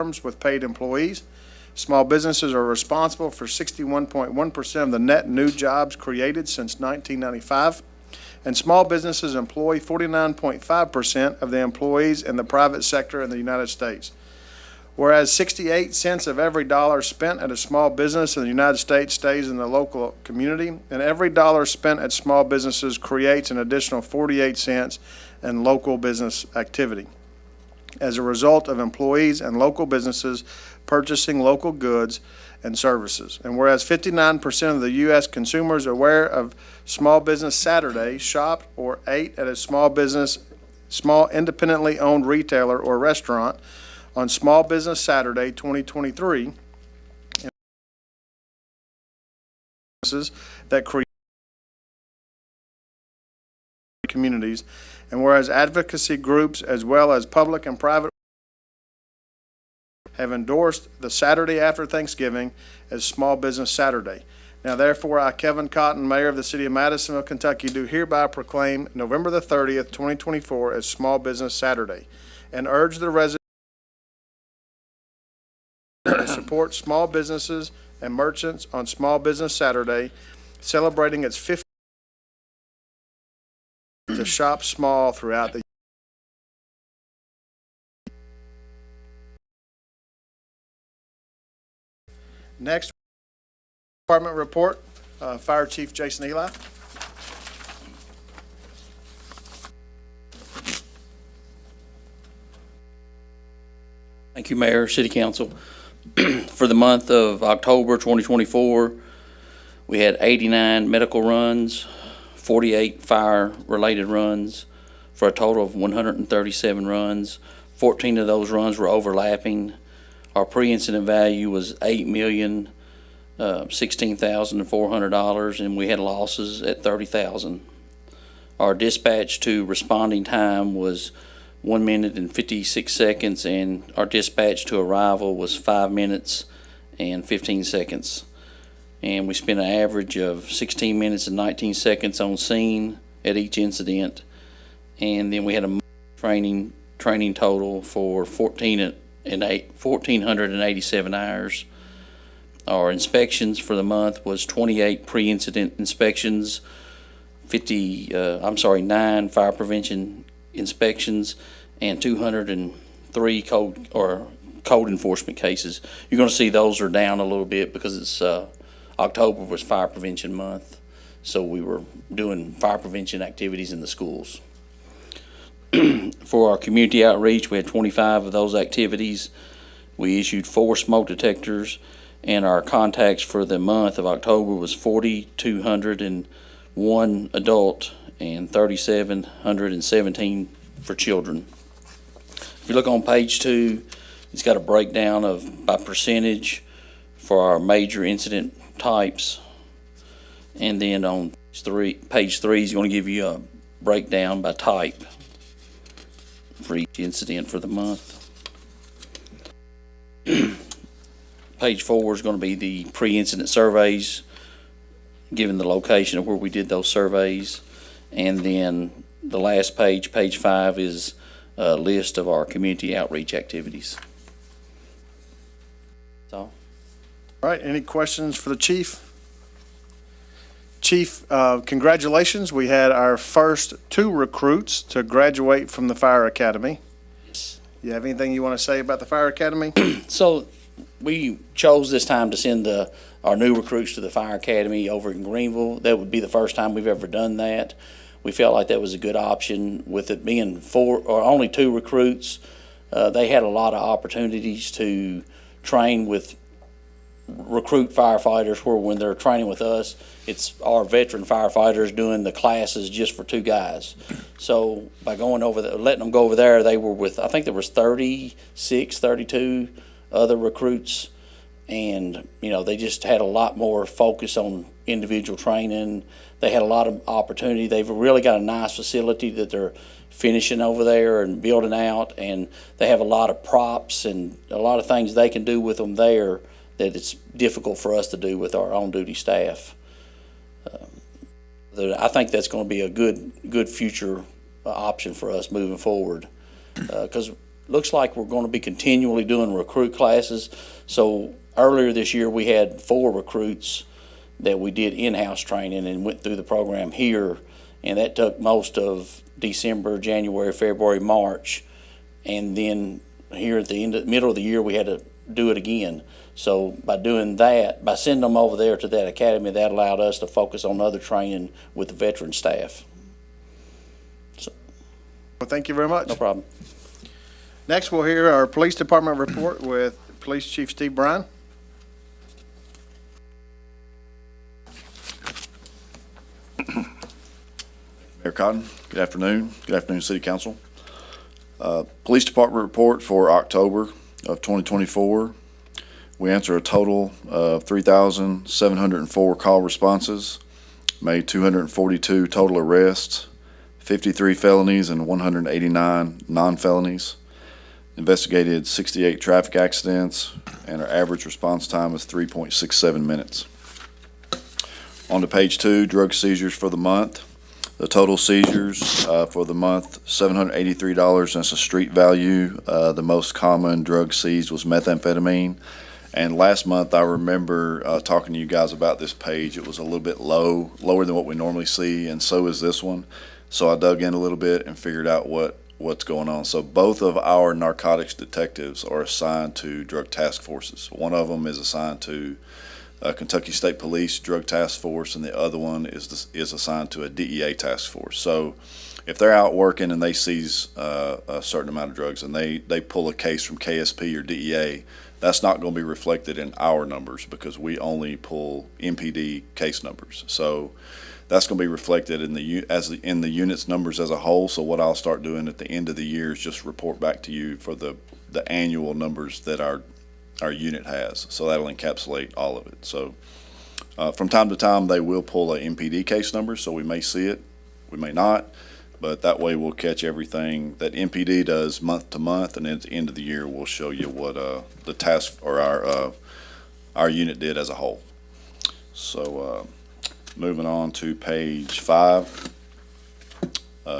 with paid employees. Small businesses are responsible for 61.1% of the net new jobs created since 1995, and small businesses employ 49.5% of the employees in the private sector in the United States. Whereas 68 cents of every dollar spent at a small business in the United States stays in the local community, and every dollar spent at small businesses creates an additional 48 cents in local business activity as a result of employees and local businesses purchasing local goods and services. And whereas 59% of the U.S. consumers aware of Small Business Saturday shopped or ate at a small independently owned retailer or restaurant on Small Business Saturday 2023, that create communities, and whereas advocacy groups as well as public and private have endorsed the Saturday after Thanksgiving as Small Business Saturday. Now therefore, I, Kevin Cotton, Mayor of the City of Madisonville, Kentucky, do hereby proclaim November the 30th, 2024 as Small Business Saturday, and urge the residents to support small businesses and merchants on Small Business Saturday, celebrating its 50th to shop small throughout the Next, department report, Fire Chief Jason Eli. Thank you, Mayor, City Council. For the month of October 2024, we had 89 medical runs, 48 fire-related runs, for a total of 137 runs. 14 of those runs were overlapping. Our pre-incident value was $8,016,400, and we had losses at $30,000. Our dispatch to responding time was 1 minute and 56 seconds, and our dispatch to arrival was 5 minutes and 15 seconds. And we spent an average of 16 minutes and 19 seconds on scene at each incident. And then we had a training total for 1,487 hours. Our inspections for the month was 28 pre-incident inspections, 9 fire prevention inspections, and 203 code enforcement cases. You're going to see those are down a little bit because it's October was fire prevention month, so we were doing fire prevention activities in the schools. For our community outreach, we had 25 of those activities. We issued 4 smoke detectors, and our contacts for the month of October was 4,201 adult and 3,717 for children. If you look on page 2, it's got a breakdown by percentage for our major incident types, and then on page 3 is going to give you a breakdown by type for each incident for the month. Page 4 is going to be the pre-incident surveys, given the location of where we did those surveys. And then the last page, page 5, is a list of our community outreach activities. That's all. All right, any questions for the chief? Chief, congratulations. We had our first 2 recruits to graduate from the Fire Academy. Yes. You have anything you want to say about the Fire Academy? So we chose this time to send our new recruits to the Fire Academy over in Greenville. That would be the first time we've ever done that. We felt like that was a good option. With it being only 2 recruits, they had a lot of opportunities to train with recruit firefighters, where when they're training with us, it's our veteran firefighters doing the classes just for 2 guys. So by going over there, letting them go over there, they were with, I think there was 32 other recruits, and they just had a lot more focus on individual training. They had a lot of opportunity. They've really got a nice facility that they're finishing over there and building out, and they have a lot of props and a lot of things they can do with them there that it's difficult for us to do with our on-duty staff. I think that's going to be a good future option for us moving forward, because looks like we're going to be continually doing recruit classes. So earlier this year, we had 4 recruits that we did in-house training and went through the program here, and that took most of December, January, February, March, and then here at the middle of the year, we had to do it again. So by doing that, by sending them over there to that academy, that allowed us to focus on other training with the veteran staff. Well, thank you very much. No problem. Next, we'll hear our police department report with Police Chief Steve Bryan. Mayor Cotton, good afternoon. Good afternoon, City Council. Police Department report for October of 2024. We answered a total of 3,704 call responses, made 242 total arrests, 53 felonies and 189 non-felonies, investigated 68 traffic accidents, and our average response time is 3.67 minutes. On to page 2, drug seizures for the month. The total seizures for the month, $783. That's a street value. The most common drug seized was methamphetamine. And last month, I remember talking to you guys about this page. It was a little bit lower than what we normally see, and so is this one. So I dug in a little bit and figured out what's going on. So both of our narcotics detectives are assigned to drug task forces. One of them is assigned to Kentucky State Police Drug Task Force, and the other one is assigned to a DEA task force. So if they're out working and they seize a certain amount of drugs and they pull a case from KSP or DEA, that's not going to be reflected in our numbers because we only pull MPD case numbers. So that's going to be reflected in the unit's numbers as a whole. So what I'll start doing at the end of the year is just report back to you for the annual numbers that our unit has. So that'll encapsulate all of it. So from time to time, they will pull a MPD case number. So we may see it, we may not, but that way we'll catch everything that MPD does month to month. And then at the end of the year, we'll show you what the task or our unit did as a whole. So moving on to page 5,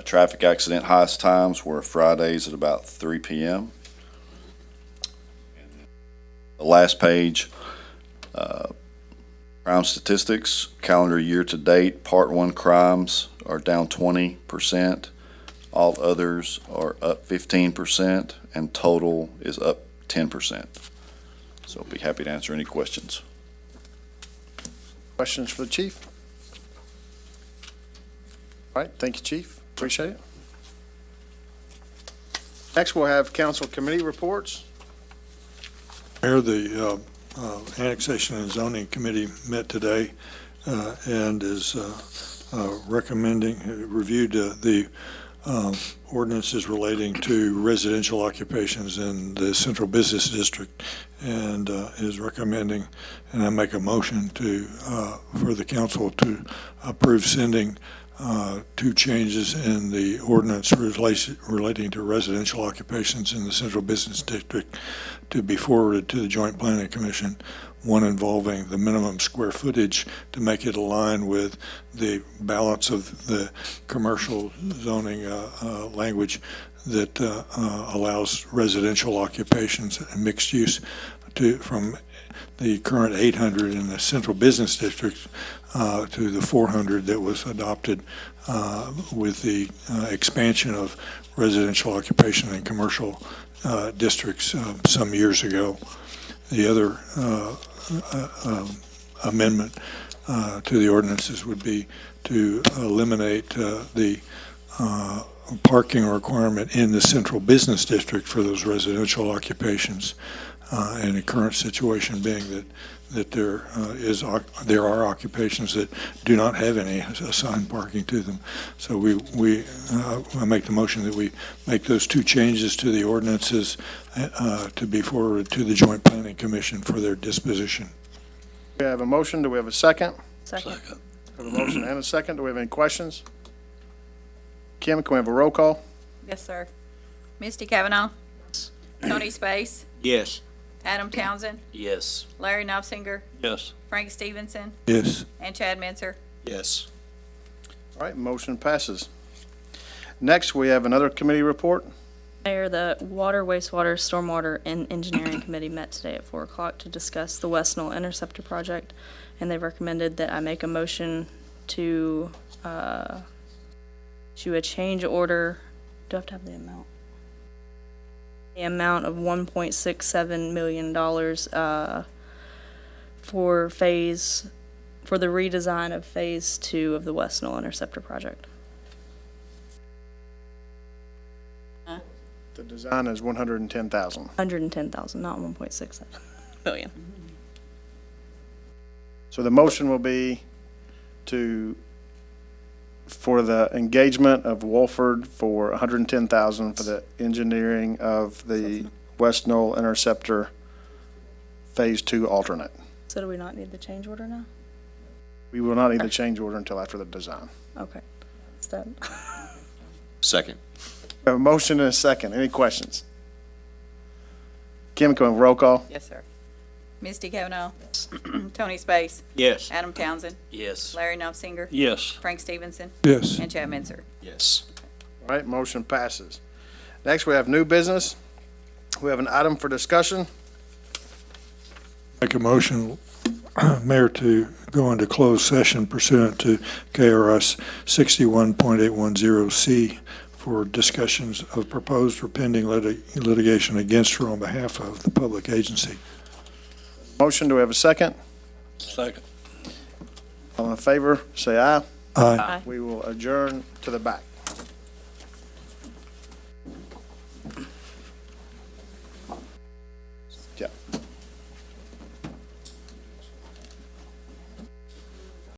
traffic accident highest times were Fridays at about 3 p.m. The last page, crime statistics, calendar year to date, Part 1 crimes are down 20%, all others are up 15%, and total is up 10%. So I'll be happy to answer any questions. Questions for the chief? All right, thank you, Chief. Appreciate it. Next, we'll have council committee reports. Mayor, the Annexation and Zoning Committee met today and is reviewed the ordinances relating to residential occupations in the Central Business District and is recommending, and I make a motion for the council to approve sending 2 changes in the ordinance relating to residential occupations in the Central Business District to be forwarded to the Joint Planning Commission. One involving the minimum square footage to make it align with the balance of the commercial zoning language that allows residential occupations and mixed use from the current 800 in the Central Business District to the 400 that was adopted with the expansion of residential occupation and commercial districts some years ago. The other amendment to the ordinances would be to eliminate the parking requirement in the Central Business District for those residential occupations, and the current situation being that there are occupations that do not have any assigned parking to them. So I make the motion that we make those 2 changes to the ordinances to be forwarded to the Joint Planning Commission for their disposition. We have a motion. Do we have a second? Second. We have a motion and a second. Do we have any questions? Kim, can we have a roll call? Yes, sir. Misty Cavanaugh. Tony Space. Yes. Adam Townsend. Yes. Larry Knopfinger. Yes. Frank Stevenson. Yes. And Chad Minzer. Yes. All right, motion passes. Next, we have another committee report. Mayor, the Water, Wastewater, Stormwater, and Engineering Committee met today at 4 o'clock to discuss the West Knoll Interceptor project, and they recommended that I make a motion to issue a change order. Do I have to have the amount? The amount of $1.67 million for the redesign of Phase 2 of the West Knoll Interceptor project. The design is 110,000. 110,000, not 1.67 million. So the motion will be for the engagement of Wolford for 110,000 for the engineering of the West Knoll Interceptor Phase 2 alternate. So do we not need the change order now? We will not need the change order until after the design. Okay. It's done. Second. We have a motion and a second. Any questions? Kim, can we have roll call? Yes, sir. Misty Cavanaugh. Tony Space. Yes. Adam Townsend. Yes. Larry Knopfinger. Yes. Frank Stevenson. Yes. And Chad Menzer. Yes. All right, motion passes. Next, we have new business. We have an item for discussion. Make a motion, Mayor, to go into closed session pursuant to KRS 61.810C for discussions of proposed or pending litigation against or on behalf of the public agency. Motion, do we have a second? Second. All in favor, say aye. Aye. We will adjourn to the back.